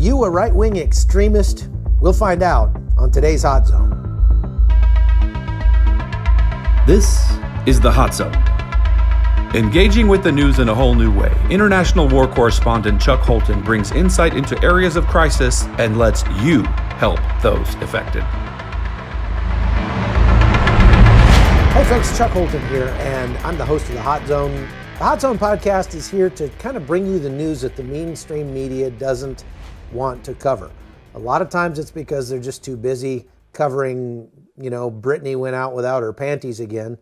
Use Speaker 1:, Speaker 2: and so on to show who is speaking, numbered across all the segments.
Speaker 1: you a right-wing extremist? We'll find out on today's Hot Zone.
Speaker 2: This is the Hot Zone. Engaging with the news in a whole new way, international war correspondent Chuck Holton brings insight into areas of crisis and lets you help those affected.
Speaker 1: Hey folks, Chuck Holton here, and I'm the host of the Hot Zone. The Hot Zone podcast is here to kind of bring you the news that the mainstream media doesn't want to cover. A lot of times it's because they're just too busy covering, Britney went out without her panties again.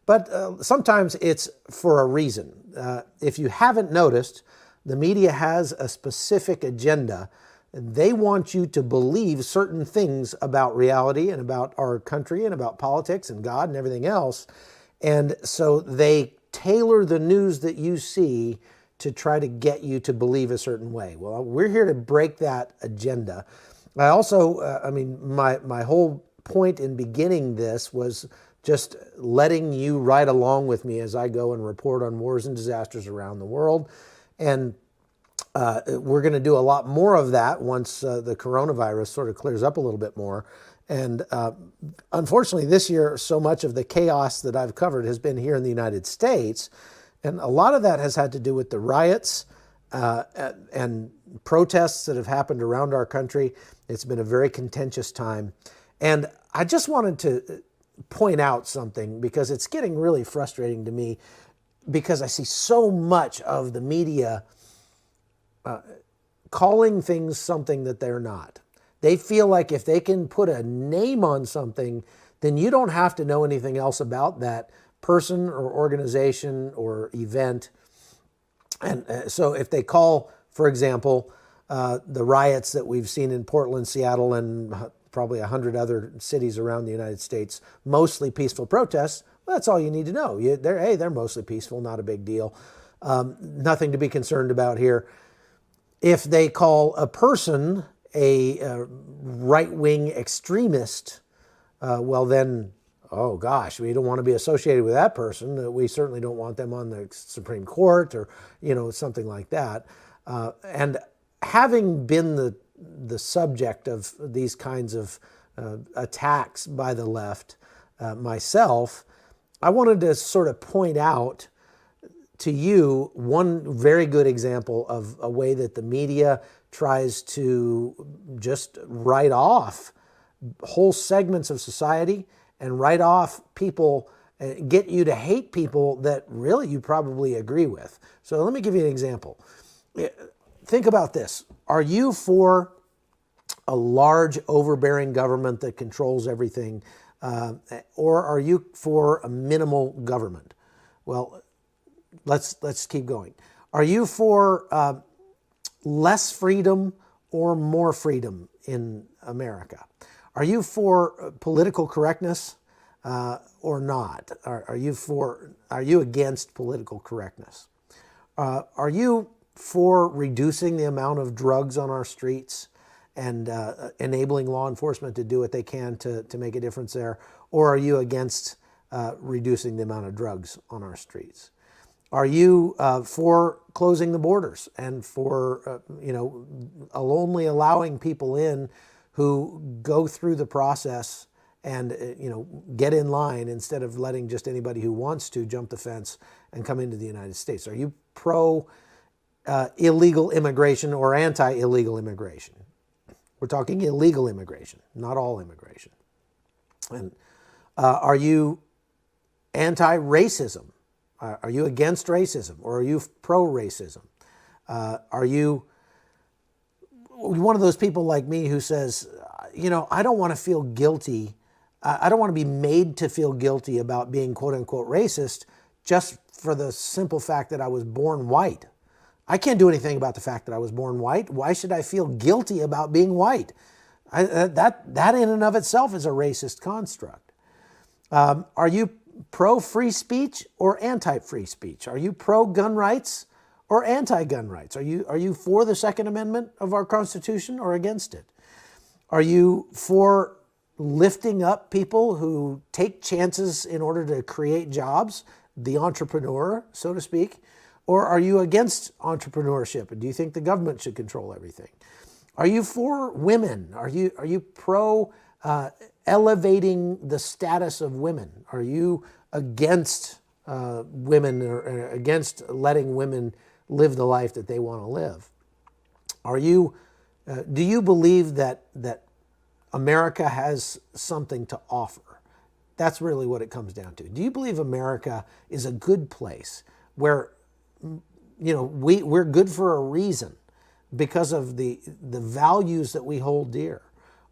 Speaker 1: But sometimes it's for a reason. If you haven't noticed, the media has a specific agenda. They want you to believe certain things about reality and about our country and about politics and God and everything else. And so they tailor the news that you see to try to get you to believe a certain way. Well, we're here to break that agenda. I also, my whole point in beginning this was just letting you ride along with me as I go and report on wars and disasters around the world. And we're going to do a lot more of that once the coronavirus sort of clears up a little bit more. And unfortunately, this year, so much of the chaos that I've covered has been here in the United States. And a lot of that has had to do with the riots and protests that have happened around our country. It's been a very contentious time. And I just wanted to point out something because it's getting really frustrating to me because I see so much of the media calling things something that they're not. They feel like if they can put a name on something, then you don't have to know anything else about that person or organization or event. And so if they call, for example, the riots that we've seen in Portland, Seattle, and probably 100 other cities around the United States, mostly peaceful protests, well, that's all you need to know. They're mostly peaceful, not a big deal. Nothing to be concerned about here. If they call a person a right-wing extremist, well then, oh gosh, we don't want to be associated with that person. We certainly don't want them on the Supreme Court or, something like that. And having been the subject of these kinds of attacks by the left myself, I wanted to sort of point out to you one very good example of a way that the media tries to just write off whole segments of society and write off people, get you to hate people that really you probably agree with. So let me give you an example. Think about this. Are you for a large overbearing government that controls everything, or are you for a minimal government? Well, let's keep going. Are you for less freedom or more freedom in America? Are you for political correctness or not? Are you against political correctness? Are you for reducing the amount of drugs on our streets and enabling law enforcement to do what they can to make a difference there? Or are you against reducing the amount of drugs on our streets? Are you for closing the borders and for, only allowing people in who go through the process and, get in line instead of letting just anybody who wants to jump the fence and come into the United States? Are you pro illegal immigration or anti-illegal immigration? We're talking illegal immigration, not all immigration. And are you anti-racism? Are you against racism or are you pro-racism? Are you one of those people like me who says, I don't want to feel guilty. I don't want to be made to feel guilty about being quote unquote racist just for the simple fact that I was born white. I can't do anything about the fact that I was born white. Why should I feel guilty about being white? That in and of itself is a racist construct. Are you pro-free speech or anti-free speech? Are you pro-gun rights or anti-gun rights? Are you for the Second Amendment of our Constitution or against it? Are you for lifting up people who take chances in order to create jobs, the entrepreneur, so to speak? Or are you against entrepreneurship? And do you think the government should control everything? Are you for women? Are you pro elevating the status of women? Are you against women or against letting women live the life that they want to live? Are you? Do you believe that America has something to offer? That's really what it comes down to. Do you believe America is a good place where, we're good for a reason because of the values that we hold dear?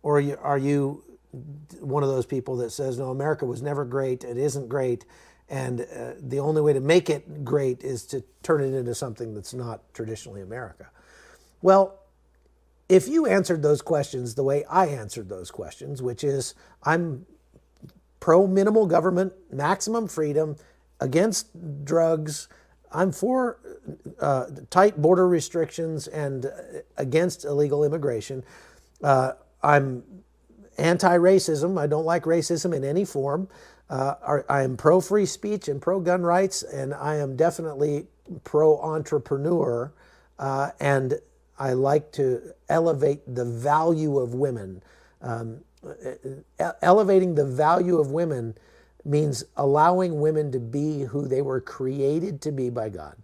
Speaker 1: Or are you one of those people that says, no, America was never great, it isn't great, and the only way to make it great is to turn it into something that's not traditionally America? Well, if you answered those questions the way I answered those questions, which is I'm pro minimal government, maximum freedom, against drugs, I'm for tight border restrictions and against illegal immigration. I'm anti-racism. I don't like racism in any form. I am pro-free speech and pro-gun rights, and I am definitely pro-entrepreneur, and I like to elevate the value of women. Elevating the value of women means allowing women to be who they were created to be by God.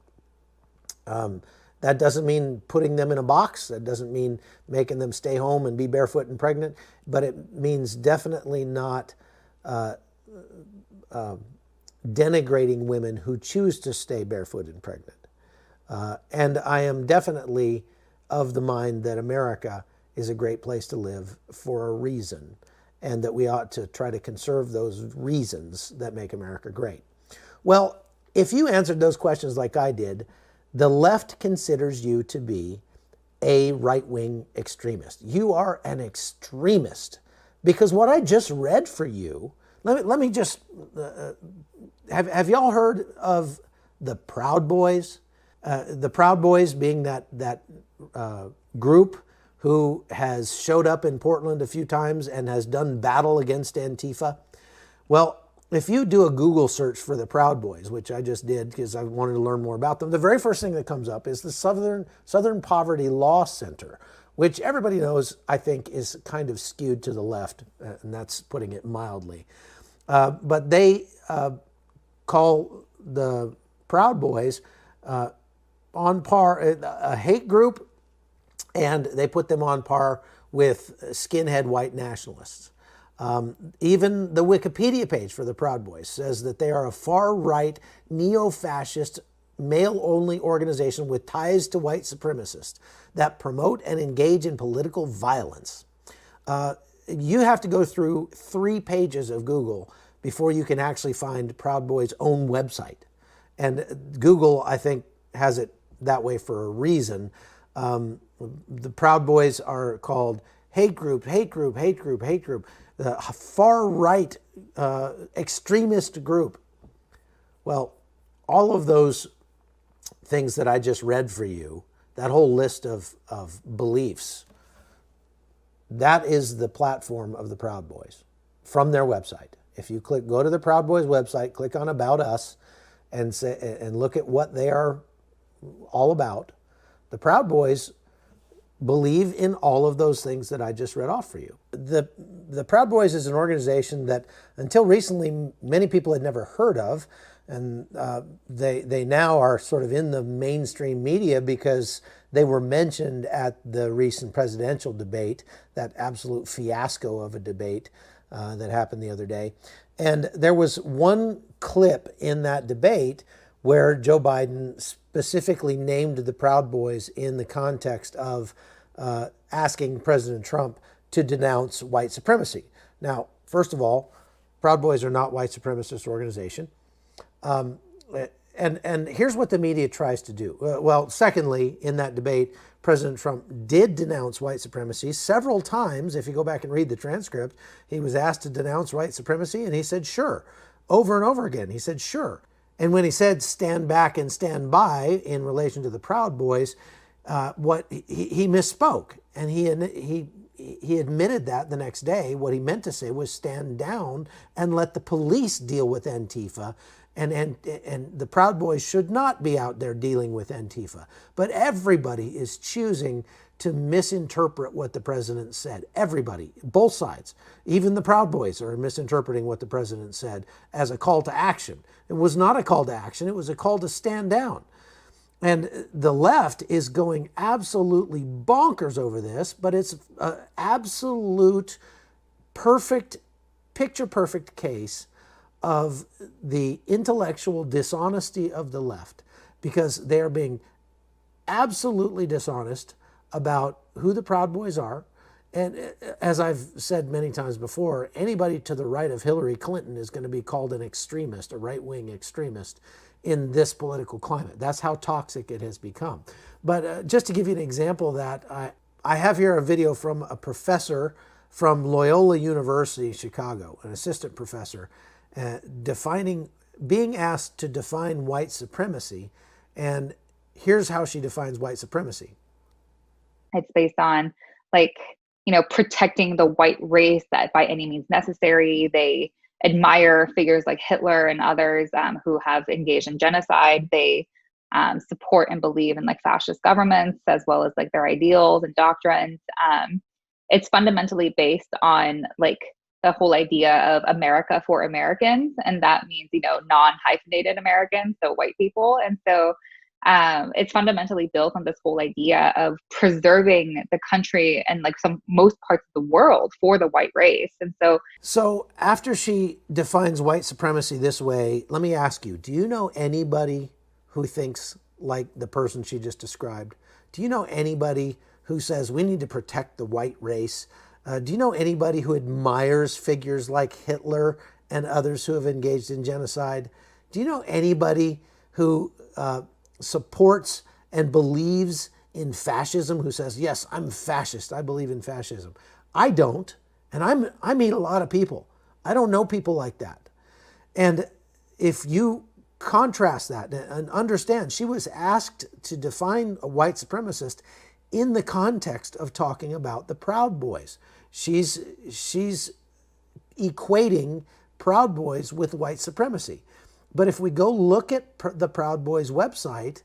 Speaker 1: That doesn't mean putting them in a box. That doesn't mean making them stay home and be barefoot and pregnant. But it means definitely not denigrating women who choose to stay barefoot and pregnant. And I am definitely of the mind that America is a great place to live for a reason, and that we ought to try to conserve those reasons that make America great. Well, if you answered those questions like I did, the left considers you to be a right-wing extremist. You are an extremist, because what I just read for you, let me just, have y'all heard of the Proud Boys? The Proud Boys being that group who has showed up in Portland a few times and has done battle against Antifa. Well, if you do a Google search for the Proud Boys, which I just did because I wanted to learn more about them, the very first thing that comes up is the Southern Poverty Law Center, which everybody knows, I think, is kind of skewed to the left, and that's putting it mildly. But they call the Proud Boys on par, a hate group, and they put them on par with skinhead white nationalists. Even the Wikipedia page for the Proud Boys says that they are a far-right, neo-fascist, male-only organization with ties to white supremacists that promote and engage in political violence. You have to go through 3 pages of Google before you can actually find Proud Boys' own website. And Google, I think, has it that way for a reason. The Proud Boys are called hate group, hate group, hate group, hate group, the far-right extremist group. Well, all of those things that I just read for you, that whole list of beliefs, that is the platform of the Proud Boys from their website. If you go to the Proud Boys website, click on About Us, and look at what they are all about, the Proud Boys believe in all of those things that I just read off for you. The Proud Boys is an organization that until recently many people had never heard of, and they now are sort of in the mainstream media because they were mentioned at the recent presidential debate, that absolute fiasco of a debate that happened the other day. And there was one clip in that debate where Joe Biden specifically named the Proud Boys in the context of asking President Trump to denounce white supremacy. Now, first of all, Proud Boys are not white supremacist organization. And here's what the media tries to do. Well, secondly, in that debate, President Trump did denounce white supremacy several times. If you go back and read the transcript, he was asked to denounce white supremacy, and he said, sure. Over and over again, he said, sure. And when he said stand back and stand by in relation to the Proud Boys, he misspoke, and he admitted that the next day. What he meant to say was stand down and let the police deal with Antifa. And the Proud Boys should not be out there dealing with Antifa. But everybody is choosing to misinterpret what the president said. Everybody, both sides. Even the Proud Boys are misinterpreting what the president said as a call to action. It was not a call to action. It was a call to stand down. And the left is going absolutely bonkers over this, but it's an absolute perfect, picture-perfect case of the intellectual dishonesty of the left, because they are being absolutely dishonest about who the Proud Boys are. And as I've said many times before, anybody to the right of Hillary Clinton is going to be called an extremist, a right-wing extremist in this political climate. That's how toxic it has become. But just to give you an example of that, I have here a video from a professor from Loyola University, Chicago, an assistant professor, being asked to define white supremacy. And here's how she defines white supremacy.
Speaker 3: It's based on, protecting the white race that by any means necessary. They admire figures like Hitler and others who have engaged in genocide. They support and believe in fascist governments, as well as their ideals and doctrines. It's fundamentally based on the whole idea of America for Americans. And that means, non-hyphenated Americans, so white people. And so it's fundamentally built on this whole idea of preserving the country and most parts of the world for the white race. And
Speaker 1: so after she defines white supremacy this way, let me ask you, do you know anybody who thinks like the person she just described? Do you know anybody who says we need to protect the white race? Do you know anybody who admires figures like Hitler and others who have engaged in genocide? Do you know anybody who supports and believes in fascism, who says, yes, I'm fascist, I believe in fascism? I don't, and I meet a lot of people. I don't know people like that. And if you contrast that and understand, she was asked to define a white supremacist in the context of talking about the Proud Boys. She's equating Proud Boys with white supremacy. But if we go look at the Proud Boys website,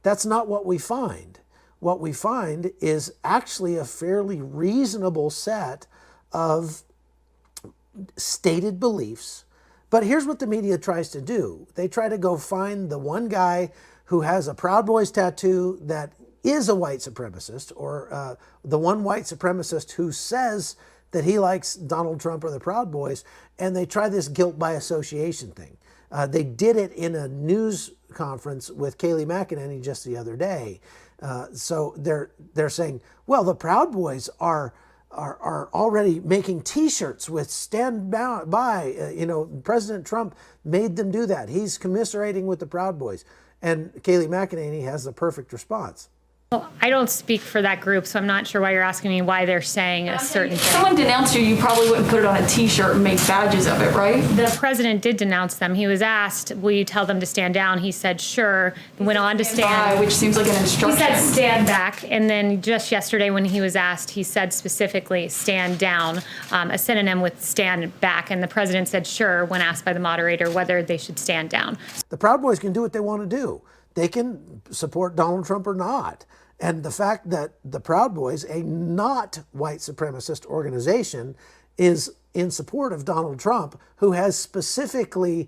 Speaker 1: that's not what we find. What we find is actually a fairly reasonable set of stated beliefs. But here's what the media tries to do. They try to go find the one guy who has a Proud Boys tattoo that is a white supremacist, or the one white supremacist who says that he likes Donald Trump or the Proud Boys, and they try this guilt by association thing. They did it in a news conference with Kayleigh McEnany just the other day. So they're saying, well, the Proud Boys are already making T-shirts with "Stand By." President Trump made them do that. He's commiserating with the Proud Boys, and Kayleigh McEnany has the perfect response.
Speaker 4: Well, I don't speak for that group, so I'm not sure why you're asking me why they're saying a certain thing.
Speaker 5: If someone denounced you, you probably wouldn't put it on a T-shirt and make badges of it, right?
Speaker 4: The president did denounce them. He was asked, will you tell them to stand down? He said, sure. Went on to stand.
Speaker 5: Which seems like an instruction.
Speaker 4: He said stand back. And then just yesterday when he was asked, he said specifically stand down, a synonym with stand back. And the president said, sure, when asked by the moderator whether they should stand down.
Speaker 1: The Proud Boys can do what they want to do. They can support Donald Trump or not. And the fact that the Proud Boys, a not white supremacist organization, is in support of Donald Trump, who has specifically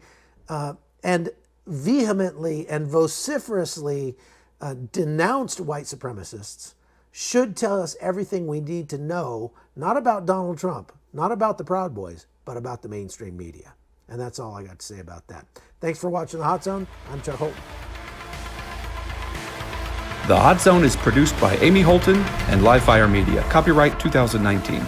Speaker 1: and vehemently and vociferously denounced white supremacists, should tell us everything we need to know, not about Donald Trump, not about the Proud Boys, but about the mainstream media. And that's all I got to say about that. Thanks for watching The Hot Zone. I'm Chuck Holton.
Speaker 2: The Hot Zone is produced by Amy Holton and Livefire Media. Copyright 2019.